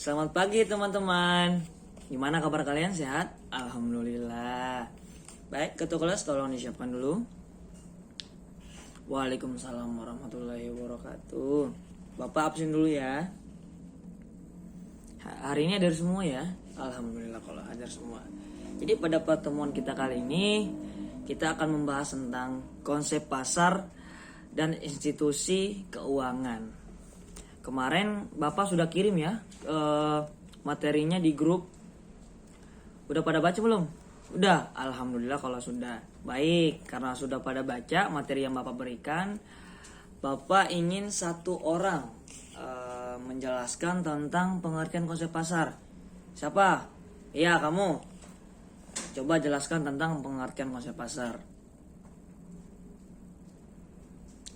Selamat pagi teman-teman. Gimana kabar kalian, sehat? Alhamdulillah. Baik, ketua kelas tolong disiapkan dulu. Waalaikumsalam warahmatullahi wabarakatuh. Bapak absen dulu ya. Hari ini hadir semua ya. Alhamdulillah kalau hadir semua. Jadi pada pertemuan kita kali ini kita akan membahas tentang konsep pasar dan institusi keuangan. Kemarin Bapak sudah kirim ya materinya di grup. Udah pada baca belum? Udah, alhamdulillah kalau sudah. Baik, karena sudah pada baca materi yang Bapak berikan, Bapak ingin satu orang menjelaskan tentang pengertian konsep pasar. Siapa? Iya, kamu. Coba jelaskan tentang pengertian konsep pasar.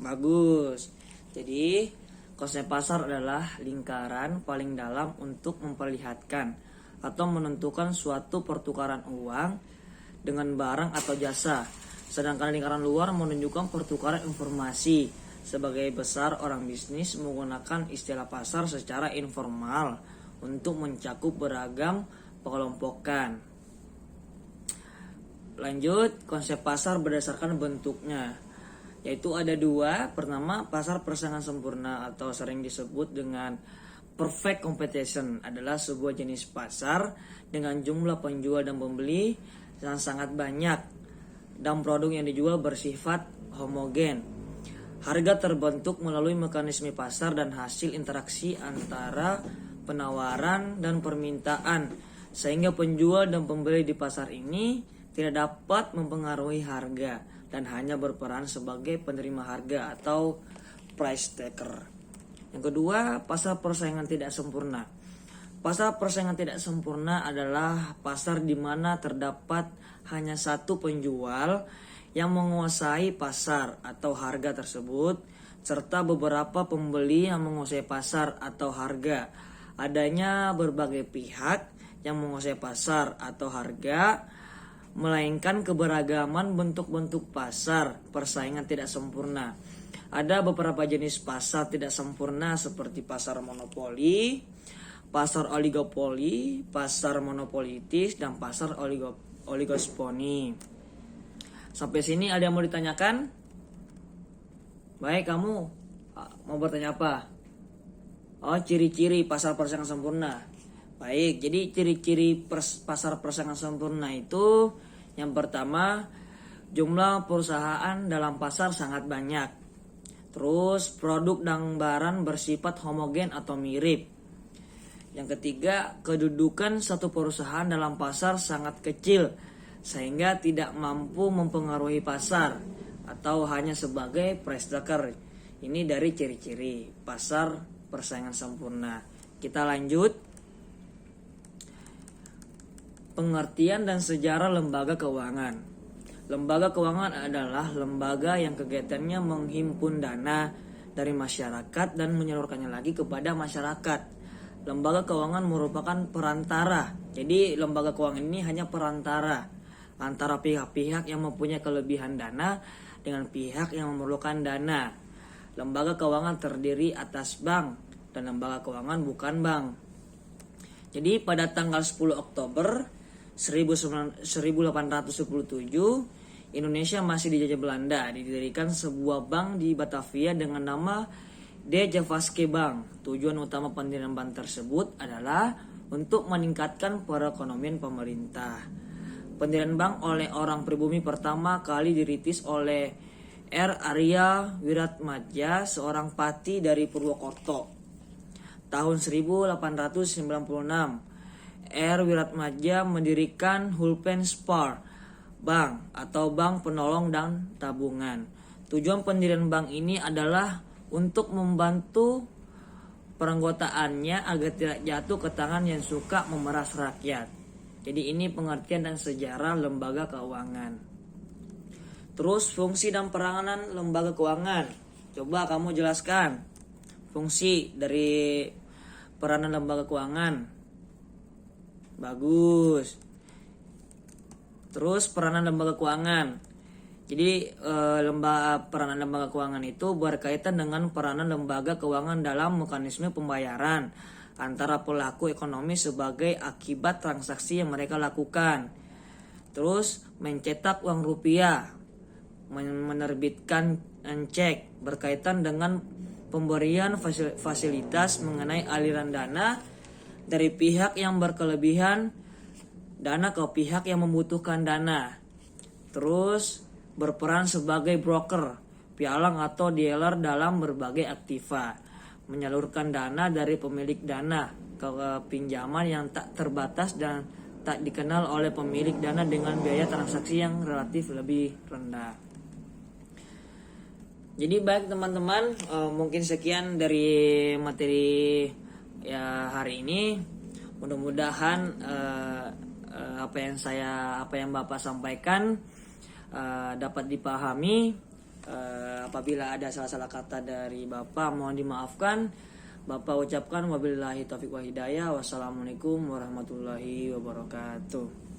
Bagus. Jadi konsep pasar adalah lingkaran paling dalam untuk memperlihatkan atau menentukan suatu pertukaran uang dengan barang atau jasa. Sedangkan lingkaran luar menunjukkan pertukaran informasi. Sebagai besar, orang bisnis menggunakan istilah pasar secara informal untuk mencakup beragam pengelompokan. Lanjut, konsep pasar berdasarkan bentuknya, yaitu ada dua. Pertama, pasar persaingan sempurna atau sering disebut dengan perfect competition adalah sebuah jenis pasar dengan jumlah penjual dan pembeli yang sangat banyak dan produk yang dijual bersifat homogen. Harga terbentuk melalui mekanisme pasar dan hasil interaksi antara penawaran dan permintaan, sehingga penjual dan pembeli di pasar ini tidak dapat mempengaruhi harga dan hanya berperan sebagai penerima harga atau price taker. Yang kedua, pasar persaingan tidak sempurna. Pasar persaingan tidak sempurna adalah pasar di mana terdapat hanya satu penjual yang menguasai pasar atau harga tersebut, serta beberapa pembeli yang menguasai pasar atau harga. Adanya berbagai pihak yang menguasai pasar atau harga, melainkan keberagaman bentuk-bentuk pasar persaingan tidak sempurna. Ada beberapa jenis pasar tidak sempurna seperti pasar monopoli, pasar oligopoli, pasar monopolitis, dan pasar oligosponi. Sampai sini ada yang mau ditanyakan? Baik, kamu mau bertanya apa? Oh, ciri-ciri pasar persaingan sempurna. Baik, jadi ciri-ciri pasar persaingan sempurna itu yang pertama, jumlah perusahaan dalam pasar sangat banyak. Terus produk dan barang bersifat homogen atau mirip. Yang ketiga, kedudukan satu perusahaan dalam pasar sangat kecil sehingga tidak mampu mempengaruhi pasar atau hanya sebagai price taker. Ini dari ciri-ciri pasar persaingan sempurna. Kita lanjut. Pengertian dan sejarah lembaga keuangan. Lembaga keuangan adalah lembaga yang kegiatannya menghimpun dana dari masyarakat dan menyalurkannya lagi kepada masyarakat. Lembaga keuangan merupakan perantara. Jadi lembaga keuangan ini hanya perantara antara pihak-pihak yang mempunyai kelebihan dana dengan pihak yang memerlukan dana. Lembaga keuangan terdiri atas bank dan lembaga keuangan bukan bank. Jadi pada tanggal 10 Oktober 1827 Indonesia masih dijajah Belanda. Didirikan sebuah bank di Batavia dengan nama De Javaske Bank. Tujuan utama pendirian bank tersebut adalah untuk meningkatkan perekonomian pemerintah. Pendirian bank oleh orang pribumi pertama kali dirintis oleh R. Arya Wiratmadja, seorang pati dari Purwokerto. Tahun 1896, R. Wiratmadja mendirikan Hulpenspar Bank atau Bank Penolong dan Tabungan. Tujuan pendirian bank ini adalah untuk membantu peranggotaannya agar tidak jatuh ke tangan yang suka memeras rakyat. Jadi ini pengertian dan sejarah lembaga keuangan. Terus fungsi dan peranan lembaga keuangan. Coba kamu jelaskan fungsi dari peranan lembaga keuangan. Bagus. Terus peranan lembaga keuangan. Jadi peranan lembaga keuangan itu berkaitan dengan peranan lembaga keuangan dalam mekanisme pembayaran, antara pelaku ekonomi sebagai akibat transaksi yang mereka lakukan. Terus mencetak uang rupiah, menerbitkan cek berkaitan dengan pemberian fasilitas mengenai aliran dana dari pihak yang berkelebihan dana ke pihak yang membutuhkan dana. Terus berperan sebagai broker, pialang atau dealer dalam berbagai aktiva, menyalurkan dana dari pemilik dana ke pinjaman yang tak terbatas dan tak dikenal oleh pemilik dana dengan biaya transaksi yang relatif lebih rendah. Jadi baik teman-teman, mungkin sekian dari materi ya hari ini. Mudah-mudahan apa yang Bapak sampaikan dapat dipahami. Apabila ada salah-salah kata dari Bapak, mohon dimaafkan. Bapak ucapkan wabillahi taufiq wa hidayah. Wassalamualaikum warahmatullahi wabarakatuh.